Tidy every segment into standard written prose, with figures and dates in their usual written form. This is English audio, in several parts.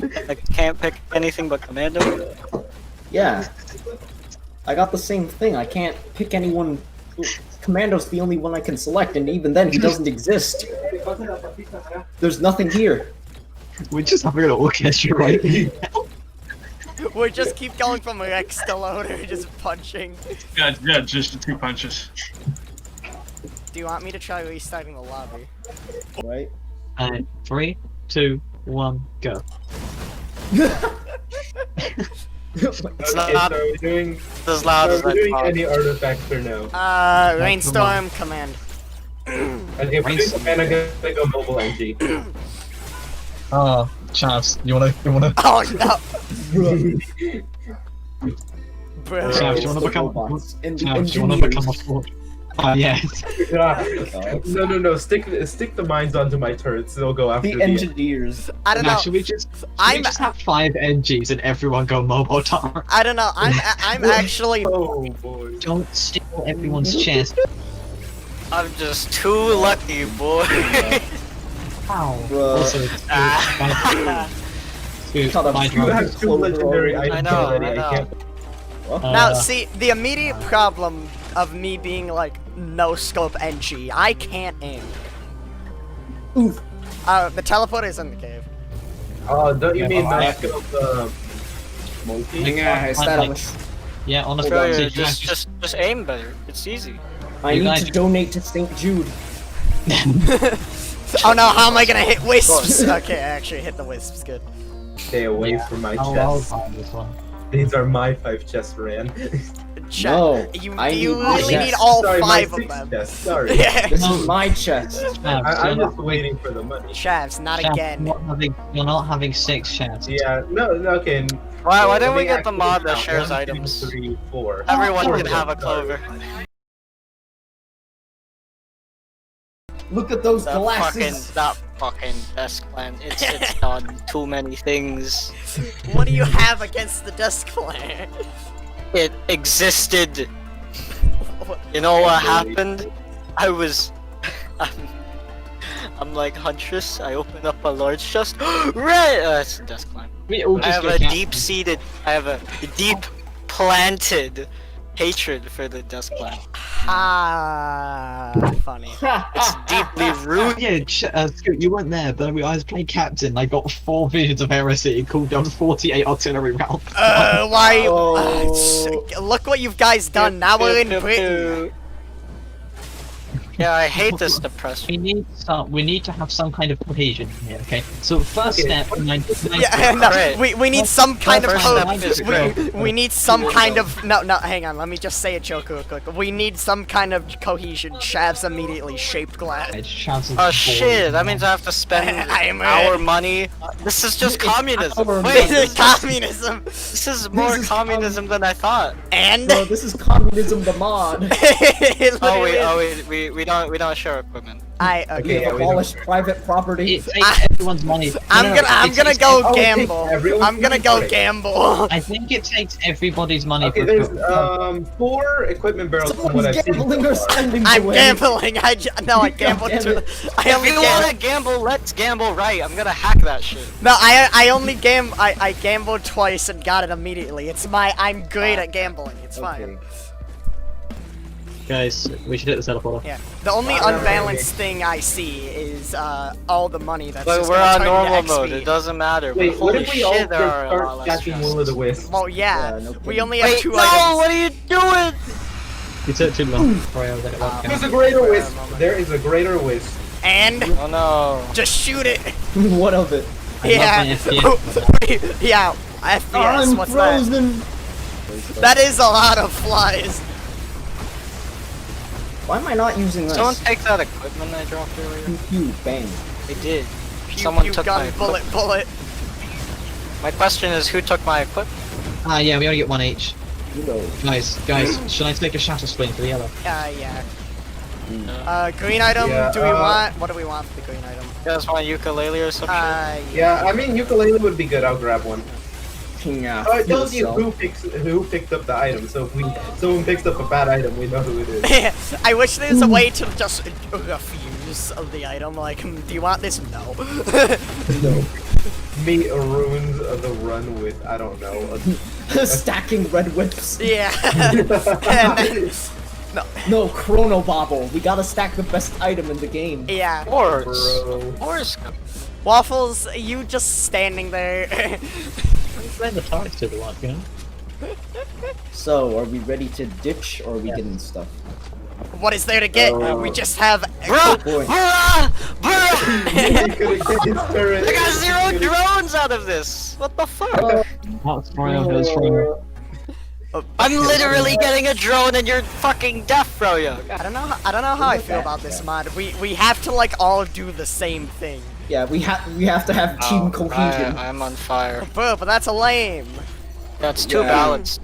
I can't pick anything but Commando. Yeah. I got the same thing. I can't pick anyone. Commando's the only one I can select, and even then, he doesn't exist. There's nothing here. We're just having an orchestra right now. We just keep going from Rex to Loader, just punching. Yeah, just 2 punches. Do you want me to try restarting the lobby? Right? 3, 2, 1, go. It's Okay, not so are we doing, as loud as are we I doing thought. any artifacts or no? Rainstorm command. Okay, if we're doing command, I'm gonna go mobile NG. Oh, Chavs, you wanna? Oh no! Bro. Chavs, you wanna become? Robots and Chavs, you wanna become a forge? Oh yes. No, stick the mines onto my turrets, they'll go after the engineers. I don't Now, know. should we just I'm- have 5 NGs and everyone go mobile tar? I don't know. I'm actually. Oh boy. Don't steal everyone's chest. I'm just too lucky, boy. Ow. Bruh. Also, Thought I was You have 2 legendary I items know, already, I know. can't. Now, see, the immediate problem of me being like no scope NG, I can't aim. Oof. The teleporter's in the cave. Oh, don't you Yeah, mean but I- the monkey? Yeah, I said I was. Yeah, honestly, Hold on, so just aim better. It's easy. I You need guys- to donate to St. Jude. Oh no, how am I gonna hit wisps? Okay, I actually hit the wisps, good. Stay away from my I'll chests. find this one. These are my 5 chests, Ran. No, you I you need my really need chest. all Sorry, 5 my of 6 them. chests, sorry. Yeah. This is my chest. Chavs, I'm you're just not, waiting for the money. Shavs, not Chavs, again. you're not having 6 Chavs. Yeah, no, okay. Why don't let we me get the actually mod that count. shares 1, 2, items? 3, 4. Everyone Four can have a of them, sorry. clover. Look at those That glasses. fucking desk plan. It's done too many things. What do you have against the desk player? It existed. You know what happened? I was. I'm like Huntress. I open up a large chest. Red. That's a desk climb. We all I just have go a down. deep-seated. I have a deep planted hatred for the desk climb. Ah, funny. It's deeply rooted. Yeah, Scoot, you weren't there, but I was playing captain. I got 4 visions of heresy, cooled down 48 artillery rounds. Why? Oh. Look what you guys done. Now we're in Britain. Yeah, I hate this depression. We need to have some kind of cohesion here, okay? So first Okay. step, Yeah, no, Great. we need some kind of First code. step is great. We need some kind of no. Hang on, let me just say a joke real quick. We need some kind of cohesion. Shavs immediately shaped glass. Oh shit, that means I have to spend I'm our in. money. This is just communism. our Wait, This is communism. this is more is communism than I thought. And Bro, this is communism the mod. it Oh literally wait, we don't share equipment. I Okay, We've yeah, we abolished private property. It takes everyone's money. I'm gonna go Oh, it takes gamble. everyone's I'm gonna money go for it. gamble. I think it takes everybody's money Okay, for there's 4 equipment barrels from what Someone's I've seen. gambling or spending I'm away. gambling. I gambled damn too. it. I If only you wanna gamble, let's gamble right. I'm gonna hack that shit. No, I only I gambled twice and got it immediately. I'm great at gambling. It's fine. Guys, we should hit the teleporter. Yeah. The only Wow. unbalanced thing I see is all the money that's But just we're gonna on turn normal into mode. XP. It doesn't matter. Wait, but what holy if we all shit, there just are a lot start less stacking chests. Will of the Wisp? Well, yeah. Yeah, no We kidding. only have Wait, 2 no! items. What are you doing? You took too long. Sorry, I was at it once. There's a greater Wisp! There is a greater Wisp. And Oh no. just shoot it. What of it? Yeah. my FPS. Yeah. FPS. I'm What's that? frozen. That is a lot of flies. Why am I not using this? Someone take that equipment I dropped earlier. Pew, pew, bang. They did. Pew, Someone pew, took gun, my bullet, bullet. My question is, who took my equipment? Yeah, we only get 1 each. You know. Guys, should I take a shatter screen for the yellow? Yeah. Green item. Yeah, Do we want? What do we want for the green item? You guys want a ukulele or some shit? Yeah, I mean, ukulele would be good, I'll grab one. Yeah. Oh, it tells you yourself. who picked up the item, so if someone picks up a bad item, we know who it is. I wish there's a way to just refuse the item. Like, do you want this? No. No. Me ruins the run with, I don't know. Stacking red whips. Yeah. And then, No, Chrono Bobble. We gotta stack the best item in the game. yeah. Horse. Bro. Horse. Waffles, you just standing there. Playing the targets to the one, you know? So, are we ready to ditch or are we getting stuff? What is there to get? We just have. Bruh! boy. Bruh! Bruh! He couldn't get his turret. I got 0 drones out of this! What the fuck? That's Froyo, that's Froyo. I'm literally getting a drone and you're fucking deaf, Froyo. I don't know how I feel about this mod. We have to like all do the same thing. Yeah, we have to have team cohesion. I'm on fire. But that's a lame. That's too Yeah. balanced.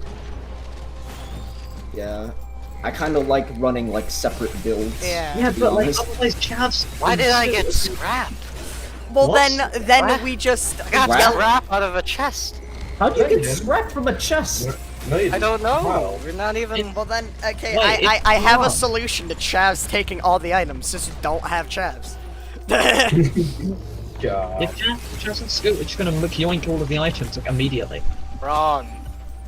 Yeah. I kind of like running like separate builds. Yeah. Yeah, but like honest. otherwise Chavs. Why did I get scrap? Well What? then What? we just I got Wow. scrap out of a chest. How do you Yeah, you get did. scrap from a chest? No, you I don't know. Wow. We're not even. Well then, okay, Wait, I have a it's- solution to Chavs taking all the items. Just don't have Chavs. God. If Chavs and Scoot are just gonna yoink all of the items like immediately. Wrong.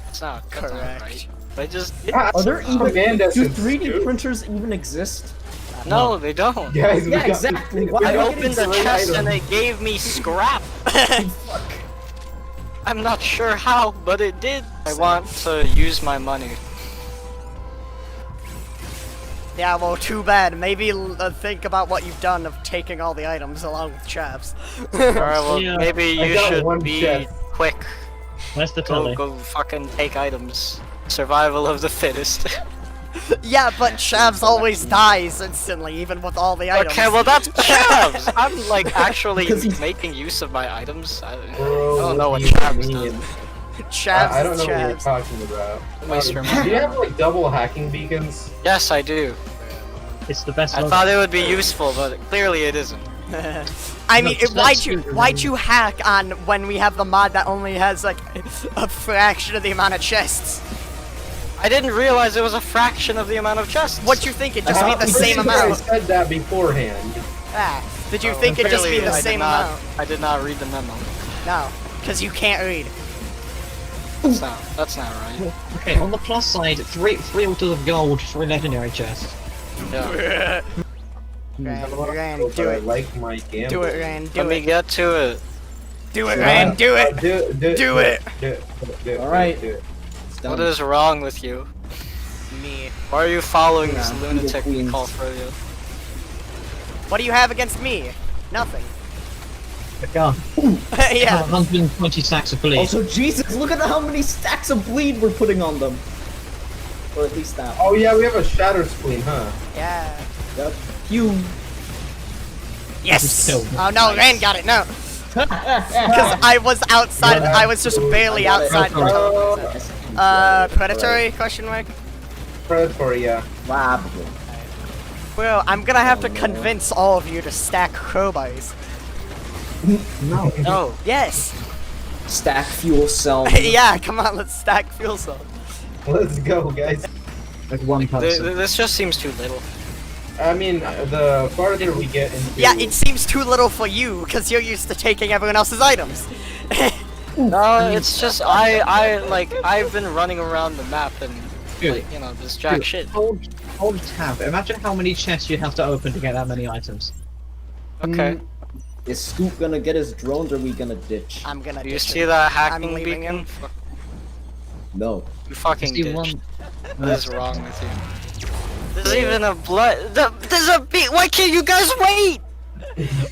That's not Correct. right. I just. Ah, Are there even Amanda do said 3D Scoot. printers even exist? No, they don't. Guys, we Yeah, got- exactly. we Why- I I got don't opened get the it. chest item. and they gave me scrap. Fuck. I'm not sure how, but it did. I want to use my money. Yeah, well, too bad. Maybe think about what you've done of taking all the items along with Chavs. Alright, well, Yeah. maybe I you got should one be chest. quick. Where's the Go, telly? go fucking take items. Survival of the fittest. Yeah, but Chavs always dies instantly, even with all the items. Okay, well that's Chavs! I'm like actually Because he's- making use of my items. I Bro, don't know what do you Chavs mean? does. Chavs I don't know is what you're Chavs. talking about. Waste your Do money. you have like double hacking beacons? Yes, I do. It's the best I one. thought it would be useful, but clearly it isn't. I mean, No, why'd you hack on when we have the mod that only has like a fraction of the amount of chests? I didn't realize it was a fraction of the amount of chests. What you think? It just be the Because same you guys amount? said that beforehand. Ah, did you think it'd just be Clearly, the I same did not, amount? I did not read the memo. No, because you can't read. That's not right. Okay, on the plus side, three altars of gold for a legendary chest. Yeah. Ran, But do I it. like my gamble. Do it, Ran, Let do me it. get to it. Do it, Ran, do it. Do it. Do it. Do it. Alright. Do it. It's done. What is wrong with you? Me. Why are you following this Yeah, lunatic we Queens. call Froyo? What do you have against me? Nothing. Yeah. Yeah. 120 stacks of bleed. Also, Jesus, look at how many stacks of bleed we're putting on them. Or at least that. Oh yeah, we have a shatter spleen, huh? Yeah. Yep. You. Yes. Kill. Oh no, Ran got it. No. Because I was outside. I was just barely I got it. outside. Oh, Predatory? Question mark. predatory, yeah. Probably. Well, I'm gonna have to convince all of you to stack crowbars. No. No. Yes. Stack fuel cell. Yeah. Come on, let's stack fuel cell. Let's go, guys. Like one person. This just seems too little. I mean, the farther we get into... Yeah, it seems too little for you because you're used to taking everyone else's items. No, it's just I've been running around the map and Dude. like, you know, this jack Dude, shit. Hold tab. Imagine how many chests you'd have to open to get that many items. Okay. Is Scoop gonna get his drones or are we gonna ditch? I'm gonna. Do you ditch see him. that I'm hacking leaving beacon? him. No. You fucking See ditched. one. What is wrong with you? There's even a blood. There's a beat. Why can't you guys wait?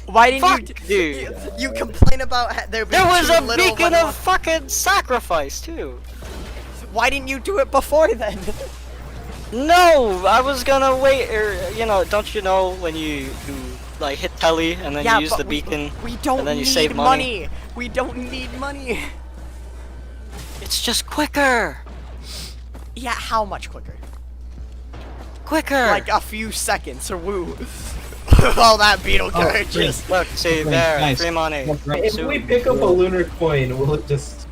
Why didn't Fuck, you? dude. You complain about there being There was too a little beacon when- of fucking sacrifice too. Why didn't you do it before then? No, I was gonna wait. Or you know, don't you know when you like hit telly and then you use but the beacon? We don't and then you need save money. We don't need money. It's just quicker. Yeah, how much quicker? Quicker. Like a few seconds, or woo. All that beetle Oh, gorgeous. Look, see Okay, there, nice. free money. If Soon. we pick up a lunar coin, will it just...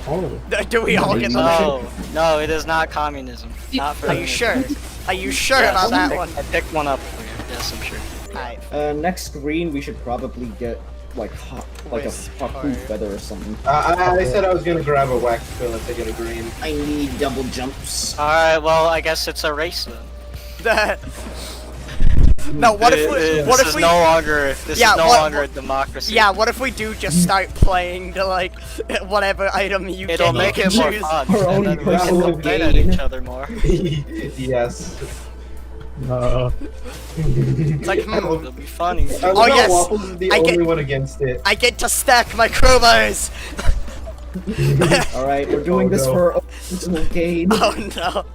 Oh. Do we all get the money? No, it is not communism. Not for Are you sure? Are you sure Yes, about that I one? picked one up for you. Yes, I'm sure. Alright. Next screen we should probably get like a Wisp harpoon part. feather or something. I said I was gonna grab a wax quill if I get a green. I need double jumps. Alright, well, I guess it's a race then. No, what if This is no longer a democracy. Yeah, what if we do just start playing the like whatever item you It'll get, make you it can more choose. fun. Our and own then we can personal complain at gain. each other more. Yes. No. It's like, It'll be funny. Oh yes, Waffles is the I only get- one against it. I get to stack my crowbars. All right, we're doing Oh, this no. for our own personal gain. Oh no.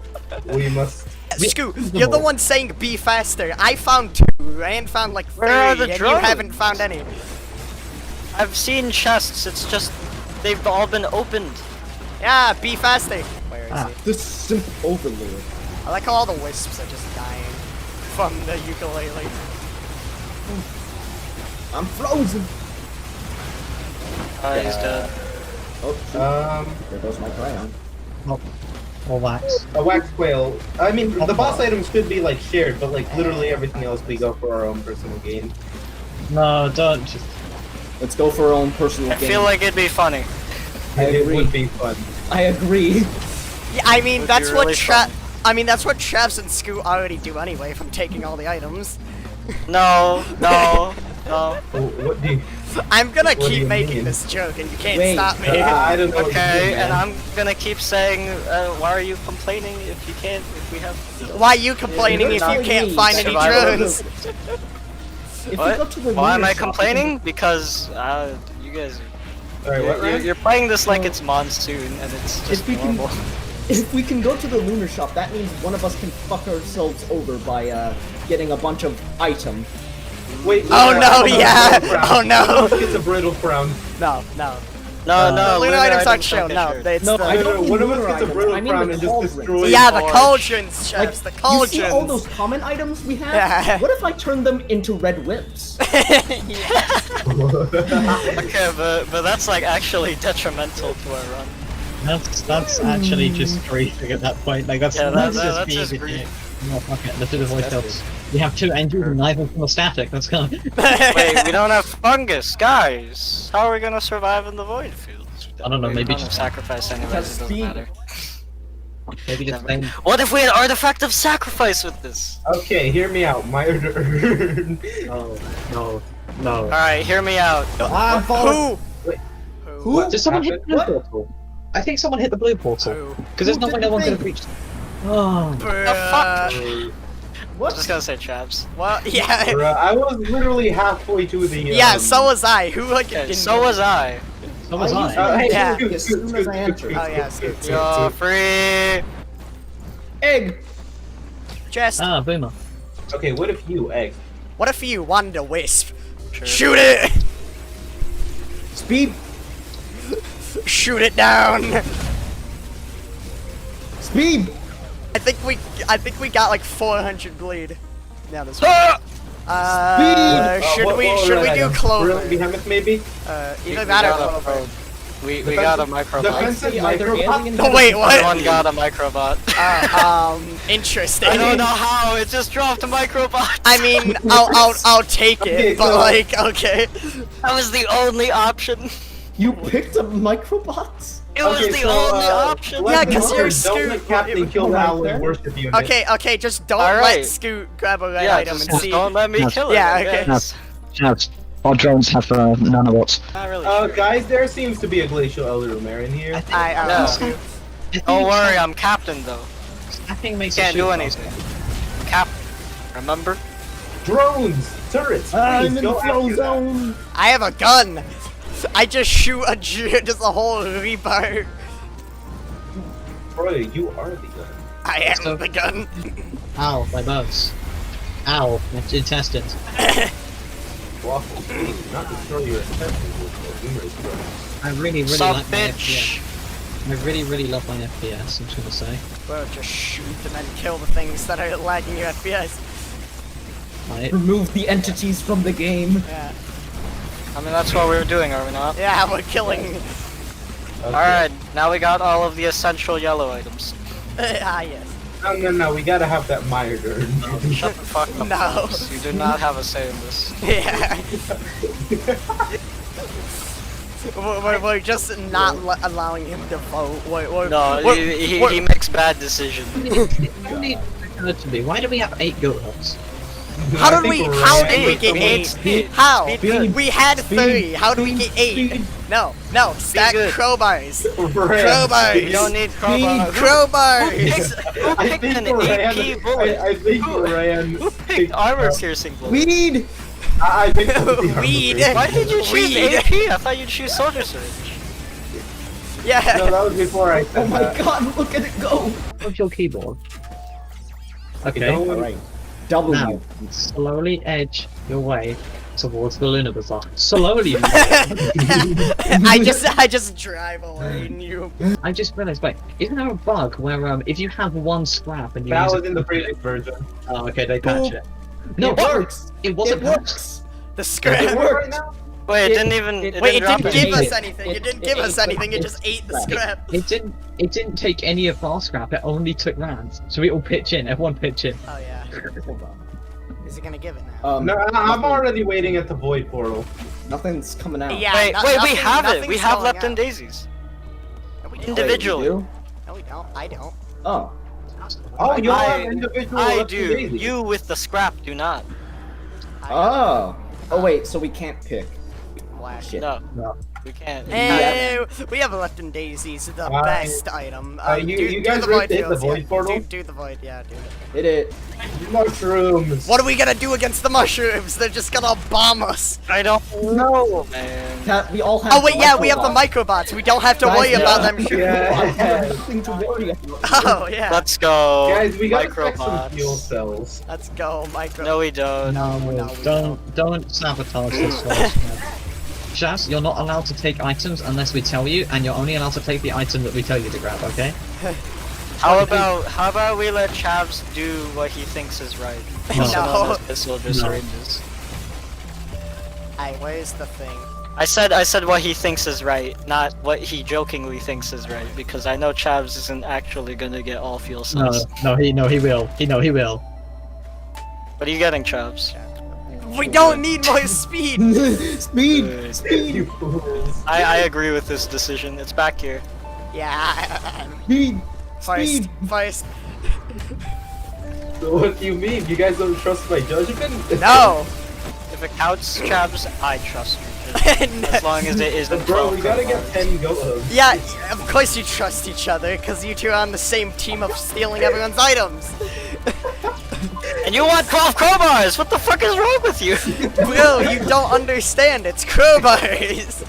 We must. Scoot, you're the one saying be faster. I found 2 and found like 3, Where are the and you drones? haven't found any. I've seen chests, it's just, they've all been opened. Yeah, be faster. Where is Ah. he? The simp overlord. I like how all the wisps are just dying from the ukulele. I'm frozen. He's dead. Oh, shoot. There goes my crayon. Or wax. A wax quail. I mean, the boss items could be like shared, but like literally everything else we go for our own personal gain. No, don't. Just... Let's go for our own personal I gain. feel like it'd be funny. It agree. would be fun. I agree. Yeah, I mean Would that's be what really I mean that's what Chavs and Scoot already do anyway from taking all the items. No, no, no. Oh, what do you? I'm gonna What do keep you making mean? this joke and you can't Wait, stop me. I don't know. what to Okay, do, man. and I'm gonna keep saying, why are you complaining if you can't, if we have... Why you complaining if you not can't me. find any Survival of drones? If we go What? to the Why am lunar I shop, complaining? Because, you guys... Sorry, what? Ryan? You're playing this like it's monsoon, and it's just If we can- normal. If we can go to the lunar shop, that means one of us can fuck ourselves over by getting a bunch of items. Wait. Oh no, it's a yeah. brittle crown. Oh no. It's a brittle crown. No, no. No, no, The lunar items aren't shown. don't get No, shared. it's No, the I don't mean one of lunar us gets a items, brittle I mean crown the and just cauldrons. destroys. yeah, the Forge. cauldrons, Like, Chavs, the you cauldrons. see all those common items we have? Yeah. What if I turn them into red whips? Okay, but that's like actually detrimental to our run. That's actually just griefing at that point. Like that's Yeah, that's that's just just being grief. No, fuck it. Let's do the voice helps. We have 2 engines and neither of them are static. Let's go. Wait, we don't have fungus, guys. How are we gonna survive in the void fields? I don't know, We maybe don't have just- sacrifice anyways. It doesn't speed. matter. Maybe just Never. name. What if we had artifact of sacrifice with this? Okay, hear me out. My turn. No. All right, hear me out. I'm falling. Who? Who? What? Did someone hit the blue What? portal? I think someone hit the blue portal. Who? Because there's Who no did way the no one could thing? have reached. Oh. The fuck? I'm What? just gonna say Chavs. Well, yeah. Bruh, I was literally halfway to the. Yeah, so was I. Who like Okay, didn't so was I. So was I I. used hey, Yeah. scoot, As scoot, soon as scoot, I scoot, entered. scoot, Oh, yeah, scoot, scoot, scoot, You're scoot. free. Egg! Just Ah, boomer. Okay, what if you egg? what if you wanted a wisp? Sure. Shoot it! Speed! Shoot it down! Speed! I think we got like 400 bleed. Now this Ah! should What- we what should was we that do item? Clover? Brilliant Behemoth, maybe? Either that or got a Clover. probe. We got a microbot. Defensive See, either microbot? alien No, wait, what? Everyone got a microbot. Interesting. I don't know how. It just dropped a microbot. I mean, I'll take Okay, it, but so- like, okay. That was the only option. You picked up microbots? It was Okay, the so, only option. Yeah, 'cause you're Don't Scoot. let Captain Kill Right Howley there. worship you. Okay, just don't let Alright. Scoot grab a red Yeah, item just and see. don't let me Yes. kill it. Yeah, I okay. guess. Chavs. Our drones have nanobots. Not really sure. Guys, there seems to be a glacial elder in here. I Yeah. Scoot. Don't worry, I'm captain though. Stacking makes Can't a do suit anything. Captain. Remember? Drones! Turrets! I'm please in go the flow after that. zone! I have a gun. I just shoot just a whole rebar. Bro, you are the gun. I am So- the gun. Ow, my bones. Ow, my intestines. Waffle, please do not destroy your intestines with numerous drones. I really Sup, like my bitch. FPS. I really love my FPS, I'm just gonna say. Bro, just shoot and then kill the things that are lagging your FPS. Right. Remove the entities from the game. Yeah, I mean, that's what we were doing, are we not? yeah, we're killing. Okay. Alright, now we got all of the essential yellow items. Ah, yes. No, we gotta have that mire Shut the fuck up. No. folks. You do not have a say in this. Yeah. we're just not allowing him to vote. No, we're- he makes bad decisions. Only occurred to me, why do we have 8 goat huts? How I did think we? we're How right. did we get Speed, 8? speed, How? speed. We had Speed. 3. How do we get 8? Speed. No, stack good. crowbars. Rand. You don't need crowbar. Crowbars. Who I picked think an Rand. AP bullet? I think Who- Rand. Who picked armor piercing bullet? Weed! I think that was the armor Weed. piercing. Why did you choose Weed. AP? I thought you'd choose soldier syringe. Yeah. No, that was before I said Oh my that. god, look at it go! What's your keyboard? Okay. Don't- Alright. W. Now, slowly edge your way towards the Lunar Bazaar. Slowly. I just drive away and you. I just realized, wait, isn't there a bug where if you have 1 scrap and you That use was it- in the previous version. Oh, okay, they patch it. No, It works! it wasn't It works! The It script. worked! Wait, it It- didn't even. it- Wait, it drop didn't it. give us It- anything. It it- didn't it- give us it- anything. It it- just ate the it- script. It didn't take any of our scrap. It only took Rand's. So we all pitch in. Everyone pitch in. Oh yeah. Hold on. Is he gonna give it now? Um, No, I'm nothing- already waiting at the void portal. Nothing's coming out. Yeah. Wait, no- wait, we nothing- have it. We nothing's have going Lepton out. daisies. No, we don't. Wait, individually. you do? No, we don't. I don't. Oh. Oh, you I- have individual I left do. daisies. You with the scrap do not. Oh. Oh wait, so we can't pick. Black. Shit. No, No. we can't. Hey, we have Lepton Daisies, the best item. you guys the ready to hit Fields, the void yeah. portal? Do the void, yeah, do it. Hit it. Mushrooms. What are we gonna do against the mushrooms? They're just gonna bomb us. I don't know, man. We all have. Oh wait, yeah, we have the micro. microbots. We don't have to Guys, worry yeah. about them shooting. Yeah. Nothing to worry about. Oh yeah. Let's go. Guys, we gotta stack some Microbots. fuel cells. Let's go, micro. No, we don't. No, we don't sabotage this first. Shaz, you're not allowed to take items unless we tell you, and you're only allowed to take the item that we tell you to grab, okay? How about we let Chavs do what he thinks is right? No. Also known No. as the soldier No. syringes. Hey, where's the thing? I said what he thinks is right, not what he jokingly thinks is right, because I know Chavs isn't actually gonna get all fuel cells. He will. He will. What are you getting, Chavs? We don't need more speed. Speed. Good. Speed. You fools. I agree with this decision. It's back here. Yeah. Speed. First, Speed. first. So what do you mean? You guys don't trust my judgment? No. If it counts, Chavs, I trust you. As long as it isn't Bro, 12 we gotta get crowbars. 10 goat hooves. Yeah, of course you trust each other, because you two are on the same team of stealing everyone's items. And you want 12 crowbars! What the fuck is wrong with you? Bro, you don't understand. It's crowbars.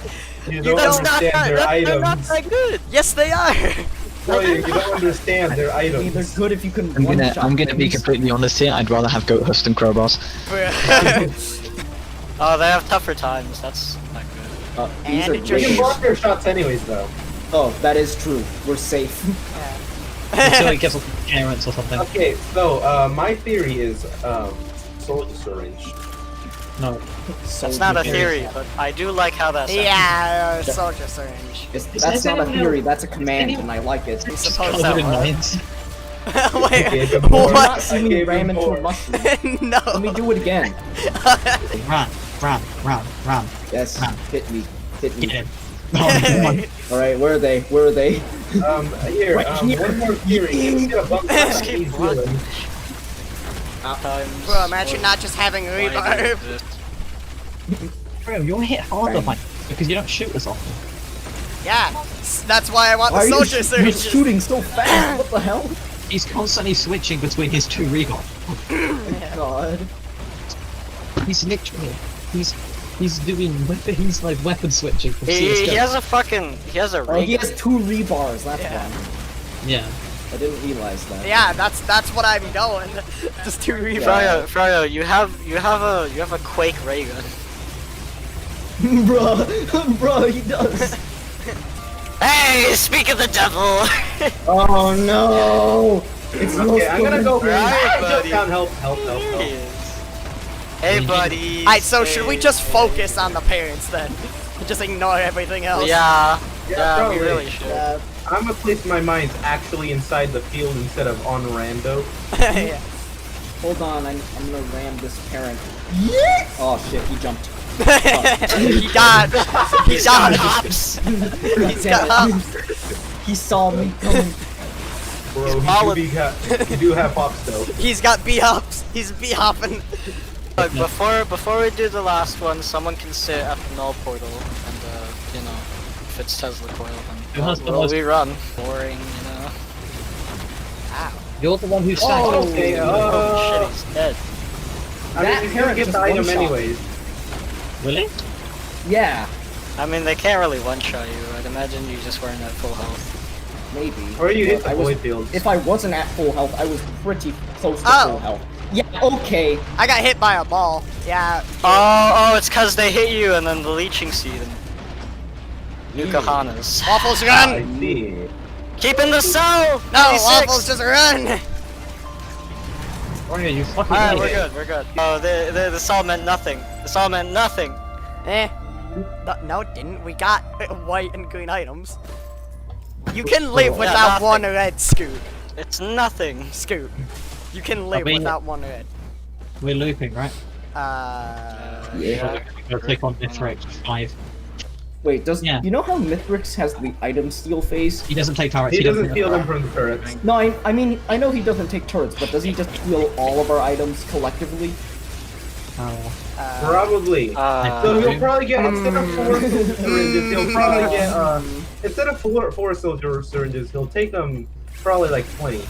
You don't That's not understand their they're not items. that good. Yes, they are. Bro, you don't understand their I mean, they're items. good if you can. I'm gonna one-shot be things. completely honest here. I'd rather have goat hooves than crowbars. Oh, they have tougher times. That's not good. These And are it We just- can great. block their shots anyways, though. Oh, that is true. We're safe. Until he gives us clearance or something. Okay, so, my theory is, soldier syringe. No. That's not a theory, but I do like how that sounds. Yeah, soldier syringe. That's not a theory. That's a command, and I like it. Suppose Covered that in was. lines. I gave him Wait, more. Do not what? see I me gave ram him into a more. mushroom. Let me No. do it again. Ram. Yes. Hit me. Hit Get me. him. Oh, come on. All right. Where are they? Where are they? Here, Right here. one more theory. Let's get a bump Let's on keep these running. healing. Times Bro, imagine not just having why do rebarb. this? Bro, you're hit harder by because you don't shoot as often. Yeah, that's why I want Why the are you soldier you're syringes. shooting so fast? What the hell? He's constantly switching between his 2 recon. God. He's literally he's doing weapon. He's like weapon switching. From He CS:GO. has a fucking. He has a Oh, he rig. has 2 rebars. That's Yeah. why. Yeah. I didn't realize that. Yeah, that's what I'm doing. Just two rebarb. Fryo, Fryo, you have a Quake ray gun. Bro, he does. Hey, speak of the devil! Oh no! It's Okay, I'm gonna go. Right, Just buddy. down, help. Hey, buddy. Alright, so should we just focus on the parents then? Just ignore everything else? Yeah, we probably. really should. Yeah. I'm gonna place my mind actually inside the field instead of on rando. Yeah. Hold on, I'm gonna ram this parent. Yes! Oh shit, he jumped. He died. He He's got died. hops. He's got hops. He saw me coming. Bro, solid. you do have pops though. He's got B-hops. He's B-hopping. Look, before we do the last one, someone can sit at the null portal, and you know, if it's Tesla coil, Who has then the will most- we run? Boring, you know. You're the one who sacked. Oh, okay. Oh shit, he's dead. I mean, he's gonna get the item anyways. Really? Yeah, I mean, they can't really one-shot you. I'd imagine you just weren't at full health. maybe. Or you hit the I was- void fields. If I wasn't at full health, I was pretty close to Oh. full health. Yeah, okay. I got hit by a ball. Yeah. Oh, it's cause they hit you and then the leeching seed and Yukahanas. Waffles I run. see. Keep in the cell! No, 86. Waffles just run. Oh yeah, you fucking Alright, idiot. we're good. Oh, the cell meant nothing. The cell meant nothing. No, it didn't. We got white and green items. You can live Yeah, without nothing. one red, Scoot. It's nothing. Scoot. You can live mean- without one red. We're looping, right? Yeah. We'll take on Mithrix 5. Wait, does Yeah. you know how Mithrix has the item steal phase? He doesn't take turrets. He doesn't take steal them turrets. from the turrets. No, I mean I know he doesn't take turrets, but does he just steal all of our items collectively? Oh. Probably. So he'll probably get instead of 4 silver syringes, he'll probably get instead of four silver syringes, he'll take them probably like 20.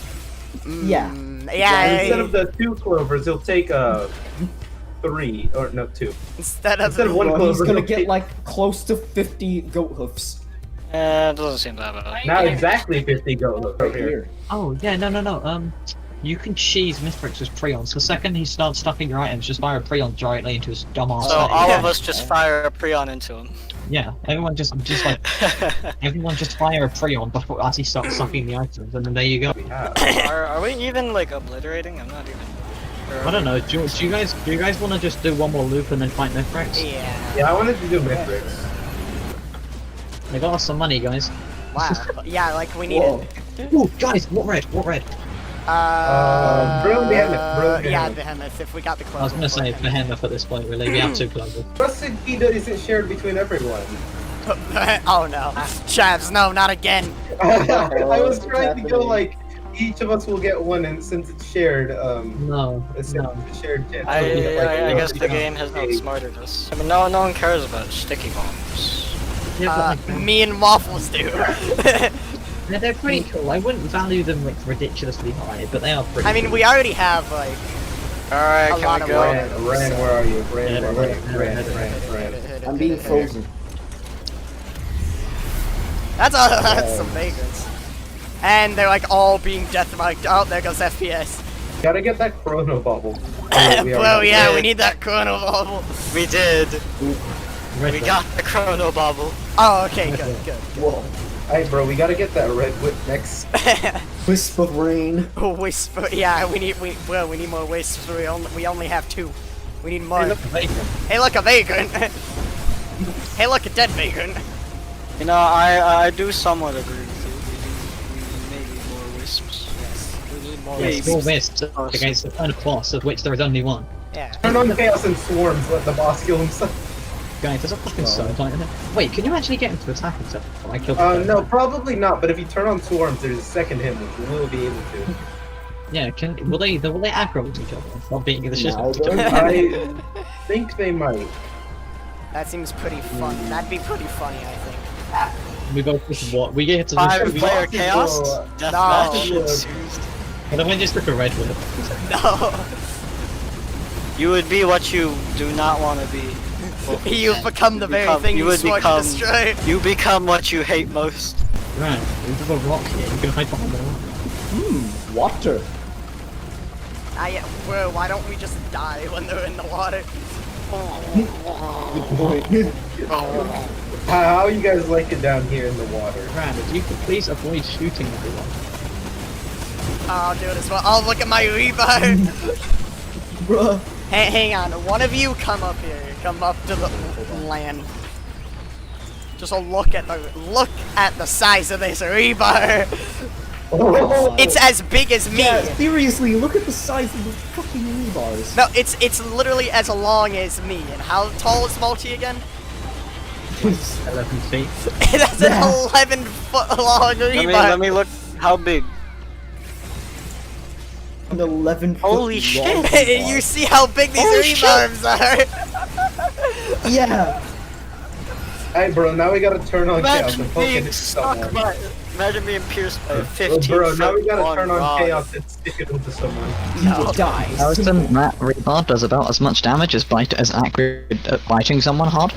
Yeah. Yeah. Instead of the 2 clovers, he'll take 3 or no 2. Instead Instead of of 1 Well, clover, he's gonna he'll get take like close to 50 goat hoofs It doesn't seem that bad. not exactly 50 gold right over here. here. Oh, yeah, no. You can cheese Mithrix with Prions. The second he starts stuffing your items, just fire a Prion directly into his dumbass So head. all of us just fire a Prion into him. Yeah, everyone just like, everyone just fire a Prion before as he starts sucking the items, and then there you go. Yeah. Are we even like obliterating? I'm not even. Or I don't know, do you guys want to just do one more loop and then fight Mithrix? Yeah. Yeah, I wanted to do Mithrix. They got us some money, guys. Wow. Yeah, like we need Whoa. it. Ooh, guys, what red? Brilliant Behemoth, Brilliant Yeah, Behemoth. Behemoth. If we got the clothes. I was gonna say Behemoth at this point, really. We have 2 clovers. Trusted key that isn't shared between everyone. Oh no. Chavs, no, not again. I was trying to go like each of us will get one, and since it's shared, No, it's no. a shared chance. I, So we get, like, I guess one- the game has outsmarted us. I mean, no one cares about sticky bombs. Yeah, but like, Me and Waffles do. they're pretty cool. I wouldn't value them like ridiculously high, but they are pretty. I mean, we already have like Alright, A can lot we of go? work. Ran, where are you? Ran, Yeah, Ran. I'm being frozen. That's some vagrants. And they're like all being deathmarked. Oh, there goes FPS. Gotta get that chrono bubble. Well, yeah, we need that chrono bubble. We did. Red We Red. got the chrono bubble. Oh, okay, good. Whoa. Hey, bro, we gotta get that red whip next. Wisp of rain. Whisper. Yeah, we need more wisps. We only have 2. We need more. Hey, look, Hey, look, a vagrant. Hey, look, a dead vagrant. You know, I do somewhat agree with you. We need more wisps. We need more Yes, wisps. four Wists against the final boss, of which there is only one. Yeah. turn on the chaos and swarms. Let the boss kill himself. Guys, there's a fucking sword fight in there. Wait, can you actually get him to attack himself? Oh, I killed No, probably not. But if you turn on swarms, there's a second him, which we will be able to. Yeah, will they aggro with each other? Not beating the shit No, out of each other. I think they might. That seems pretty fun. That'd be pretty funny, I think. We both just what? We get to Five this. player we- chaos? No. Deathmatch? And then we just took a red whip. No. You would be what you do not want to be. You've become the very thing you swore to destroy. You become what you hate most. Right, we have a rock here. You can hide behind the rock. Water. Bro, why don't we just die when they're in the water? How you guys like it down here in the water? Brad, if you could please avoid shooting everyone. I'll do it as well. Oh, look at my rebar. Bruh. Hey, hang on. One of you come up here. Come up to the land. Just look at the size of this rebar. Oh, It's as big as me. Yeah, seriously, look at the size of the fucking knee bars. No, it's literally as long as me. And how tall is Multi again? 11 feet. That's an 11-foot long rebar. Let me look how big. An 11 foot Holy long shit. You see how big these Holy shit. rebarbs are? Yeah. Hey, bro, now we gotta turn on chaos Imagine and poke being it stuck someone. by. Imagine being pierced by a 15 Bro, now we foot gotta long turn on rod. chaos and stick it into someone. You will die. Harrison, that rebar does about as much damage as accurate at biting someone hard.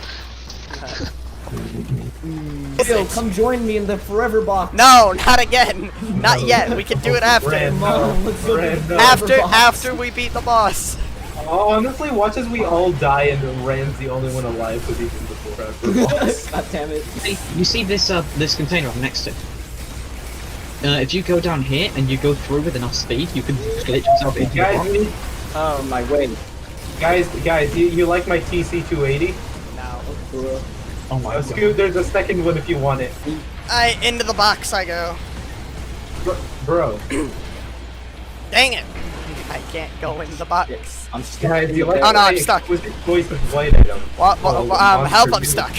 Yo, come join me in the forever box. No, not again. Not yet. We can do it after. Ran, Come on, let's go to the Random. After forever box. after we beat the boss. Honestly, watch as we all die and Rand's the only one alive because he's in the forever box. God damn it. You see this this container I'm next to? If you go down here and you go through with enough speed, you can glitch yourself into the Guys, box. you need- Oh, My way. guys, you like my TC280? No. Oh my god. Scoot, there's a second one if you want it. Into the box I go. Bro, Dang it. I can't go in the box. I'm stuck. guys, you like Oh, no, my I'm stuck. exquisite choice of white item? What? Monster Help! I'm Dude. stuck.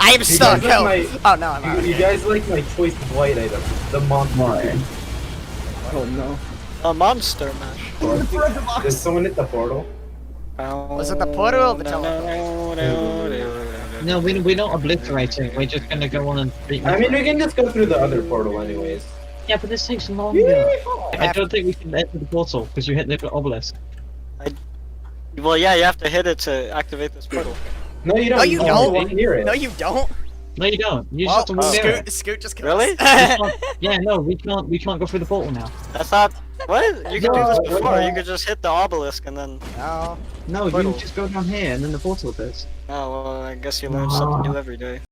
I am You stuck. guys Help! like Oh no, I'm out. You guys like my choice of white item? The monster. Why? Dude. Oh no. a monster mash. The forever Did box. someone hit the portal? Was it the portal or the teleporter? No, we're not obliterating. We're just gonna go on and beat. I mean, we can just go through the other portal anyways. yeah, but this takes longer. I don't think we can enter the portal because you hit the obelisk. Well, yeah, you have to hit it to activate this portal. No, you don't. No, you only don't. walk near it. No, you don't. No, you don't. You just Well, have to walk near it. Scoot just killed Really? us. Yeah, no, we can't go through the portal now. That's not. What? You could do this No, before. no. You could just hit the obelisk and then. No. No, Portal. you just go down here and then the portal appears. Oh, well, I guess you learn something new every day.